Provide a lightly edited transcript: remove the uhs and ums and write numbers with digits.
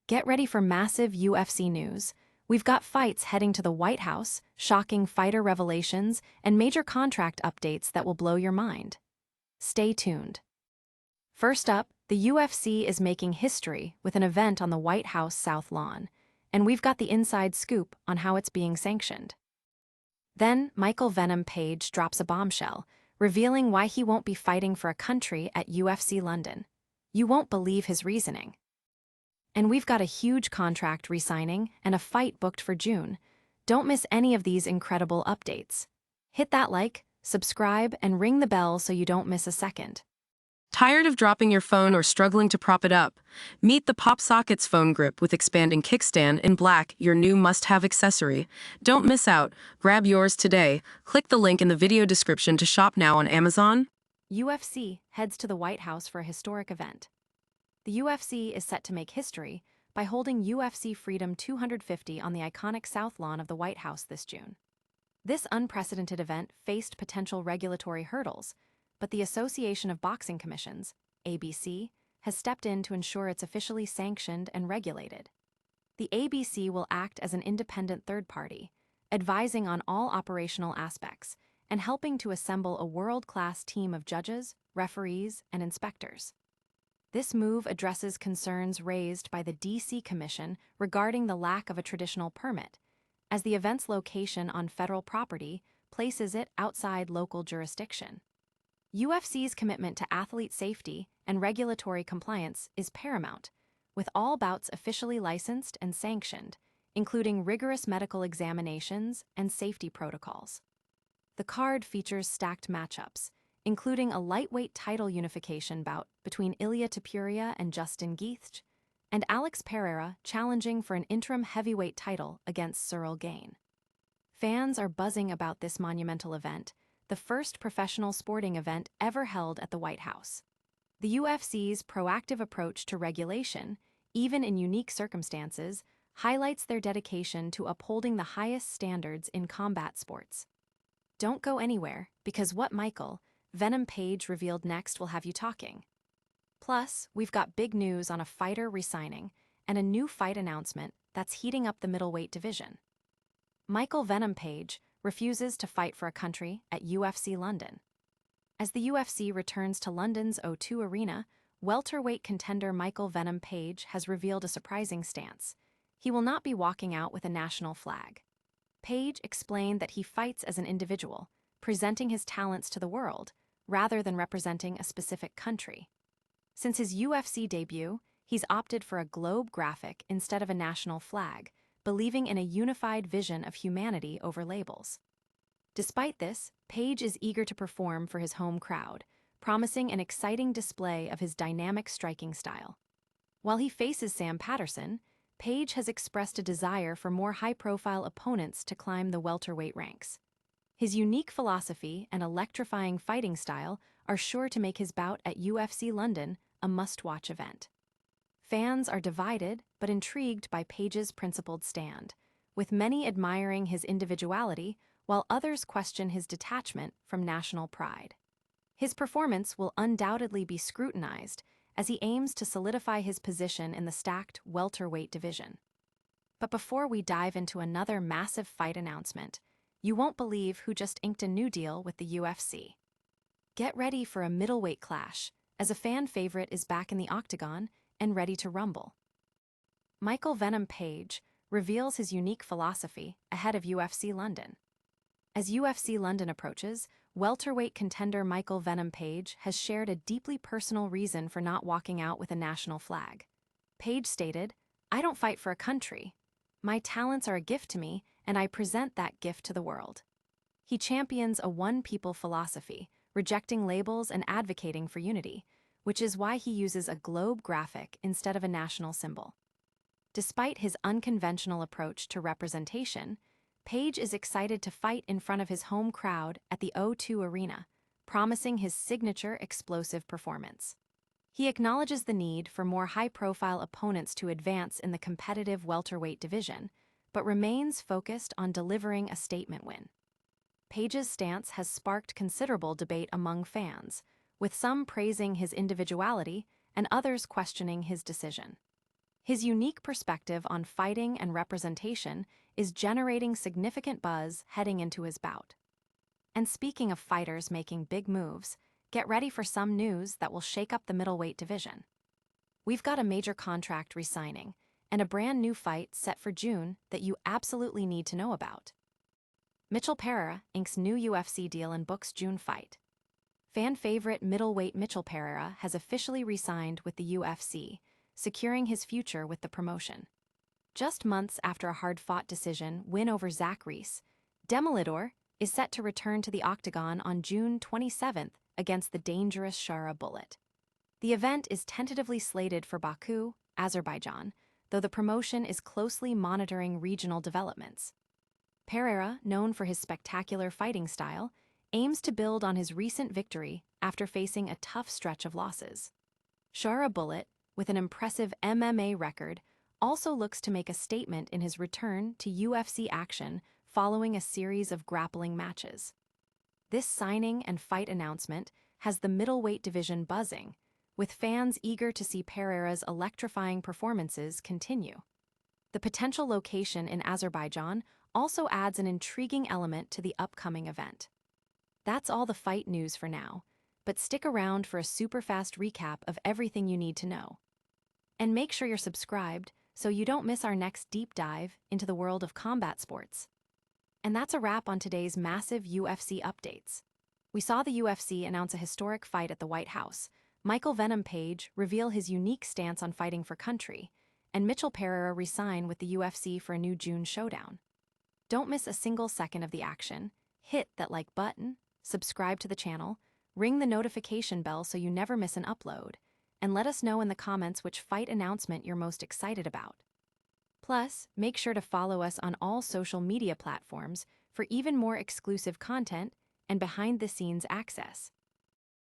Get ready for massive UFC news. We've got fights heading to the White House, shocking fighter revelations, and major contract updates that will blow your mind. Stay tuned. First up, the UFC is making history with an event on the White House South Lawn, and we've got the inside scoop on how it's being sanctioned. Then, Michael Venom Page drops a bombshell, revealing why he won't be fighting for a country at UFC London. You won't believe his reasoning. And we've got a huge contract re-signing and a fight booked for June. Don't miss any of these incredible updates. Hit that like, subscribe, and ring the bell so you don't miss a second. Tired of dropping your phone or struggling to prop it up? Meet the Pop Sockets phone grip with expanding kickstand in black, your new must-have accessory. Don't miss out. Grab yours today. Click the link in the video description to shop now on Amazon. UFC heads to the White House for a historic event. The UFC is set to make history by holding UFC Freedom 250 on the iconic South Lawn of the White House this June. This unprecedented event faced potential regulatory hurdles, but the Association of Boxing Commissions, ABC, has stepped in to ensure it's officially sanctioned and regulated. The ABC will act as an independent third party, advising on all operational aspects and helping to assemble a world-class team of judges, referees, and inspectors. This move addresses concerns raised by the D.C. Commission regarding the lack of a traditional permit, as the event's location on federal property places it outside local jurisdiction. UFC's commitment to athlete safety and regulatory compliance is paramount, with all bouts officially licensed and sanctioned, including rigorous medical examinations and safety protocols. The card features stacked matchups, including a lightweight title unification bout between Ilia Topuria and Justin Gaethje, and Alex Pereira challenging for an interim heavyweight title against Cyril Gane. Fans are buzzing about this monumental event, the first professional sporting event ever held at the White House. The UFC's proactive approach to regulation, even in unique circumstances, highlights their dedication to upholding the highest standards in combat sports. Don't go anywhere, because what Michael, Venom Page revealed next will have you talking. Plus, we've got big news on a fighter resigning and a new fight announcement that's heating up the middleweight division. Michael Venom Page refuses to fight for a country at UFC London. As the UFC returns to London's O2 Arena, welterweight contender Michael Venom Page has revealed a surprising stance. He will not be walking out with a national flag. Page explained that he fights as an individual, presenting his talents to the world, rather than representing a specific country. Since his UFC debut, he's opted for a globe graphic instead of a national flag, believing in a unified vision of humanity over labels. Despite this, Page is eager to perform for his home crowd, promising an exciting display of his dynamic striking style. While he faces Sam Patterson, Page has expressed a desire for more high-profile opponents to climb the welterweight ranks. His unique philosophy and electrifying fighting style are sure to make his bout at UFC London a must-watch event. Fans are divided but intrigued by Page's principled stand, with many admiring his individuality while others question his detachment from national pride. His performance will undoubtedly be scrutinized as he aims to solidify his position in the stacked welterweight division. But before we dive into another massive fight announcement, you won't believe who just inked a new deal with the UFC. Get ready for a middleweight clash, as a fan favorite is back in the octagon and ready to rumble. Michael Venom Page reveals his unique philosophy ahead of UFC London. As UFC London approaches, welterweight contender Michael Venom Page has shared a deeply personal reason for not walking out with a national flag. Page stated, "I don't fight for a country. My talents are a gift to me, and I present that gift to the world." He champions a one-people philosophy, rejecting labels and advocating for unity, which is why he uses a globe graphic instead of a national symbol. Despite his unconventional approach to representation, Page is excited to fight in front of his home crowd at the O2 Arena, promising his signature explosive performance. He acknowledges the need for more high-profile opponents to advance in the competitive welterweight division, but remains focused on delivering a statement win. Page's stance has sparked considerable debate among fans, with some praising his individuality and others questioning his decision. His unique perspective on fighting and representation is generating significant buzz heading into his bout. And speaking of fighters making big moves, get ready for some news that will shake up the middleweight division. We've got a major contract re-signing and a brand new fight set for June that you absolutely need to know about. Michel Pereira inks new UFC deal and books June fight. Fan favorite middleweight Michel Pereira has officially re-signed with the UFC, securing his future with the promotion. Just months after a hard-fought decision win over Zach Reese, Demolidor is set to return to the octagon on June 27th against the dangerous Shara Bullet. The event is tentatively slated for Baku, Azerbaijan, though the promotion is closely monitoring regional developments. Pereira, known for his spectacular fighting style, aims to build on his recent victory after facing a tough stretch of losses. Shara Bullet, with an impressive MMA record, also looks to make a statement in his return to UFC action following a series of grappling matches. This signing and fight announcement has the middleweight division buzzing, with fans eager to see Pereira's electrifying performances continue. The potential location in Azerbaijan also adds an intriguing element to the upcoming event. That's all the fight news for now, but stick around for a super fast recap of everything you need to know. And make sure you're subscribed so you don't miss our next deep dive into the world of combat sports. And that's a wrap on today's massive UFC updates. We saw the UFC announce a historic fight at the White House, Michael Venom Page reveal his unique stance on fighting for country, and Michel Pereira re-sign with the UFC for a new June showdown. Don't miss a single second of the action. Hit that like button, subscribe to the channel, ring the notification bell so you never miss an upload, and let us know in the comments which fight announcement you're most excited about. Plus, make sure to follow us on all social media platforms for even more exclusive content and behind-the-scenes access.